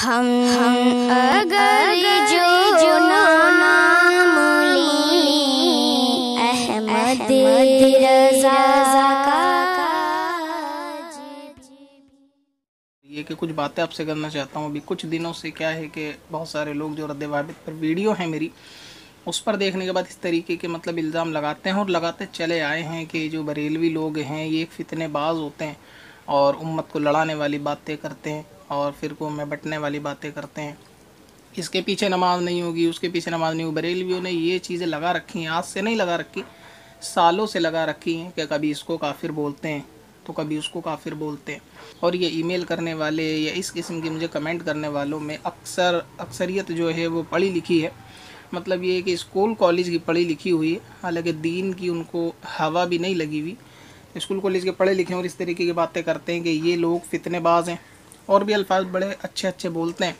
हम अगर जो नाम लें अहमद रज़ा का। ये कि कुछ बातें आपसे करना चाहता हूँ। अभी कुछ दिनों से क्या है कि बहुत सारे लोग जो रद्द वाबित पर वीडियो है मेरी, उस पर देखने के बाद इस तरीके के मतलब इल्ज़ाम लगाते हैं और लगाते चले आए हैं कि जो बरेलवी लोग हैं ये फितनेबाज होते हैं और उम्मत को लड़ाने वाली बातें करते हैं और फ़िरक़ों में बंटने वाली बातें करते हैं। इसके पीछे नमाज नहीं होगी, उसके पीछे नमाज नहीं होगी। बरेलवियों ने ये चीज़ें लगा रखी हैं, आज से नहीं लगा रखी, सालों से लगा रखी हैं कि कभी इसको काफिर बोलते हैं तो कभी उसको काफिर बोलते हैं। और ये ईमेल करने वाले या इस किस्म के मुझे कमेंट करने वालों में अक्सरियत जो है वो पढ़ी लिखी है। मतलब ये है कि स्कूल कॉलेज की पढ़ी लिखी हुई है, हालांकि दीन की उनको हवा भी नहीं लगी हुई। स्कूल कॉलेज के पढ़े लिखे और इस तरीके की बातें करते हैं कि ये लोग फितनेबाज हैं और भी अल्फाज बड़े अच्छे अच्छे बोलते हैं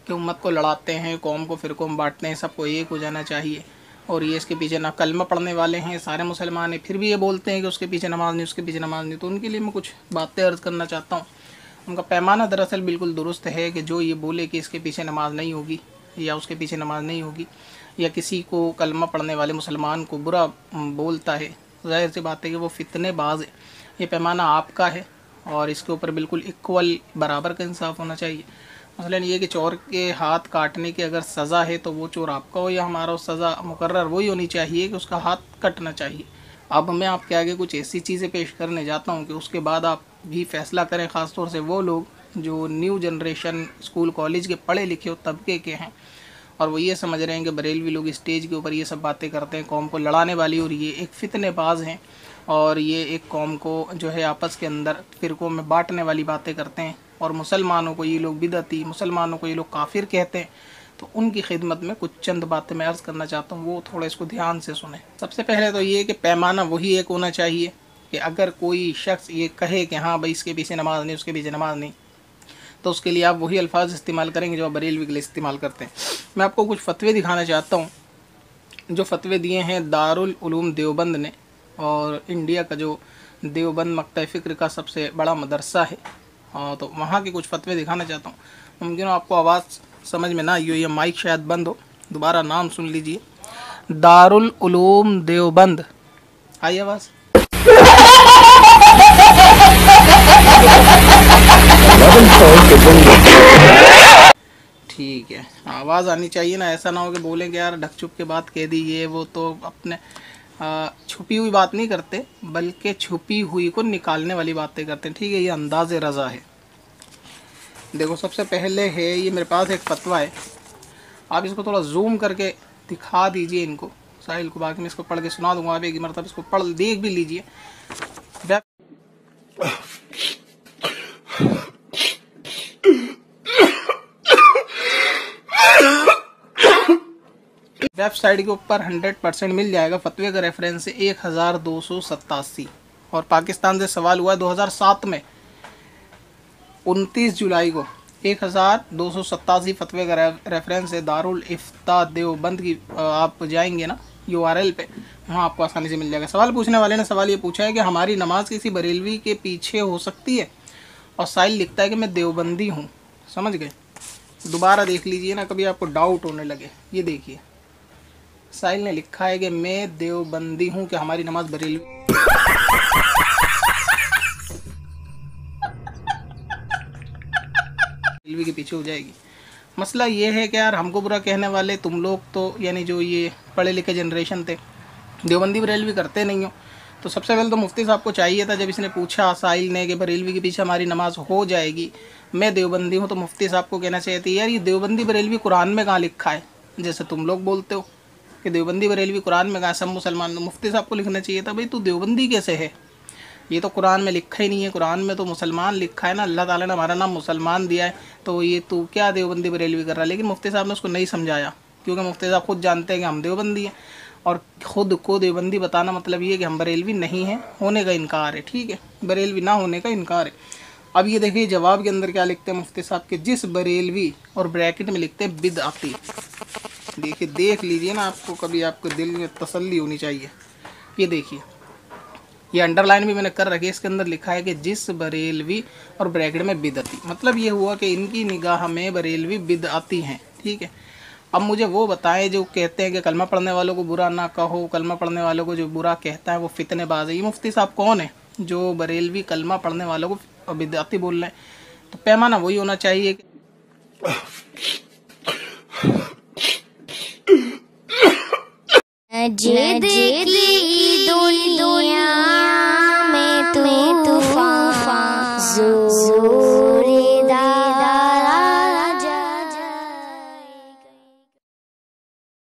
कि उम्मत को लड़ाते हैं, कौम को फ़िरक़ों में बांटते हैं, सबको एक हो जाना चाहिए। और ये इसके पीछे ना कलमा पढ़ने वाले हैं, सारे मुसलमान हैं, फिर भी ये बोलते हैं कि उसके पीछे नमाज नहीं, उसके पीछे नमाज नहीं। तो उनके लिए मैं कुछ बातें अर्ज़ करना चाहता हूँ। उनका पैमाना दरअसल बिल्कुल दुरुस्त है कि जो ये बोले कि इसके पीछे नमाज नहीं होगी या उसके पीछे नमाज नहीं होगी या किसी को कलमा पढ़ने वाले मुसलमान को बुरा बोलता है, ज़ाहिर सी बात है कि वो फितनेबाज है। ये पैमाना आपका है और इसके ऊपर बिल्कुल इक्वल बराबर का इंसाफ होना चाहिए। मसलन ये कि चोर के हाथ काटने की अगर सज़ा है तो वो चोर आपका हो या हमारा, सज़ा मुकर्रर वही होनी चाहिए कि उसका हाथ कटना चाहिए। अब मैं आपके आगे कुछ ऐसी चीज़ें पेश करने जाता हूँ कि उसके बाद आप भी फैसला करें, ख़ास तौर से वो लोग जो न्यू जनरेशन स्कूल कॉलेज के पढ़े लिखे हो तबके के हैं और वो ये समझ रहे हैं कि बरेलवी लोग स्टेज के ऊपर ये सब बातें करते हैं कौम को लड़ाने वाली, और ये एक फितनेबाज हैं और ये एक कौम को जो है आपस के अंदर फ़िरक़ों में बांटने वाली बातें करते हैं और मुसलमानों को ये लोग बिदअती, मुसलमानों को ये लोग काफिर कहते हैं। तो उनकी खिदमत में कुछ चंद बातें मैं अर्ज़ करना चाहता हूँ, वो थोड़ा इसको ध्यान से सुने। सबसे पहले तो ये कि पैमाना वही एक होना चाहिए कि अगर कोई शख्स ये कहे कि हाँ भाई इसके पीछे नमाज नहीं, उसके पीछे नमाज नहीं, तो उसके लिए आप वही अल्फाज इस्तेमाल करेंगे जो आप बरेलवी के लिए इस्तेमाल करते हैं। मैं आपको कुछ फतवे दिखाना चाहता हूँ जो फतवे दिए हैं दारुल उलूम देवबंद ने, और इंडिया का जो देवबंद मक्तब फ़िक्र का सबसे बड़ा मदरसा है। तो वहाँ के कुछ फतवे दिखाना चाहता हूँ। मुमकिन हो आपको आवाज़ समझ में ना आई हो, ये माइक शायद बंद हो, दोबारा नाम सुन लीजिए, दारुल उलूम देवबंद। आई आवाज़? ठीक है, आवाज़ आनी चाहिए ना, ऐसा ना हो कि बोलें कि यार ढक छुप के बात कह दी ये वो। तो अपने छुपी हुई बात नहीं करते बल्कि छुपी हुई को निकालने वाली बातें करते हैं। ठीक है, ये अंदाज़े रज़ा है। देखो सबसे पहले है ये मेरे पास एक फतवा है, आप इसको थोड़ा जूम करके दिखा दीजिए इनको, साहिल को, बाकी मैं इसको पढ़ के सुना दूंगा, आप एक मरतब इसको पढ़ देख भी लीजिए। वेबसाइट के ऊपर 100% मिल जाएगा। फतवे का रेफरेंस है 1287 और पाकिस्तान से सवाल हुआ 2007 में 29 जुलाई को। 1287 फतवे का रेफरेंस है। दारुल इफ्ता देवबंद की आप जाएंगे ना URL पे, वहाँ आपको आसानी से मिल जाएगा। सवाल पूछने वाले ने सवाल ये पूछा है कि हमारी नमाज किसी बरेलवी के पीछे हो सकती है, और साहिल लिखता है कि मैं देवबंदी हूँ। समझ गए? दोबारा देख लीजिए ना, कभी आपको डाउट होने लगे। ये देखिए, साहिल ने लिखा है कि मैं देवबंदी हूँ, कि हमारी नमाज बरेलवी के पीछे हो जाएगी। मसला ये है कि यार हमको बुरा कहने वाले तुम लोग तो, यानी जो ये पढ़े लिखे जनरेशन थे, देवबंदी बरेलवी करते नहीं हो। तो सबसे पहले तो मुफ्ती साहब को चाहिए था, जब इसने पूछा साहिल ने कि बरेलवी के पीछे हमारी नमाज हो जाएगी, मैं देवबंदी हूँ, तो मुफ्ती साहब को कहना चाहिए था यार ये देवबंदी बरेलवी कुरान में कहाँ लिखा है, जैसे तुम लोग बोलते हो कि देवबंदी बरेलवी कुरान में कहाँ, सब मुसलमान। मुफ्ती साहब को लिखना चाहिए था भाई तू देवबंदी कैसे है, ये तो कुरान में लिखा ही नहीं है, कुरान में तो मुसलमान लिखा है ना, अल्लाह ताला ने हमारा नाम मुसलमान दिया है, तो ये तू क्या देवबंदी बरेलवी कर रहा है। लेकिन मुफ्ती साहब ने उसको नहीं समझाया, क्योंकि मुफ्ती साहब खुद जानते हैं कि हम देवबंदी हैं, और ख़ुद को देवबंदी बताना मतलब ये कि हम बरेलवी नहीं हैं, होने का इनकार है। ठीक है, बरेलवी ना होने का इनकार है। अब ये देखिए जवाब के अंदर क्या लिखते हैं मुफ्ती साहब के, जिस बरेलवी, और ब्रैकेट में लिखते हैं बिदअती। देखिए, देख लीजिए ना, आपको कभी आपके दिल में तसल्ली होनी चाहिए। ये देखिए, ये अंडरलाइन भी मैंने कर रखी है, इसके अंदर लिखा है कि जिस बरेलवी और ब्रैकेट में बिदअती, मतलब ये हुआ कि इनकी निगाह में बरेलवी बिदअती हैं। ठीक है, अब मुझे वो बताएं जो कहते हैं कि कलमा पढ़ने वालों को बुरा ना कहो, कलमा पढ़ने वालों को जो बुरा कहता है वो फितनेबाज है। ये मुफ्ती साहब कौन है जो बरेलवी कलमा पढ़ने वालों को बिदअती बोल रहे हैं? तो पैमाना वही होना चाहिए कि जिद की दुनिया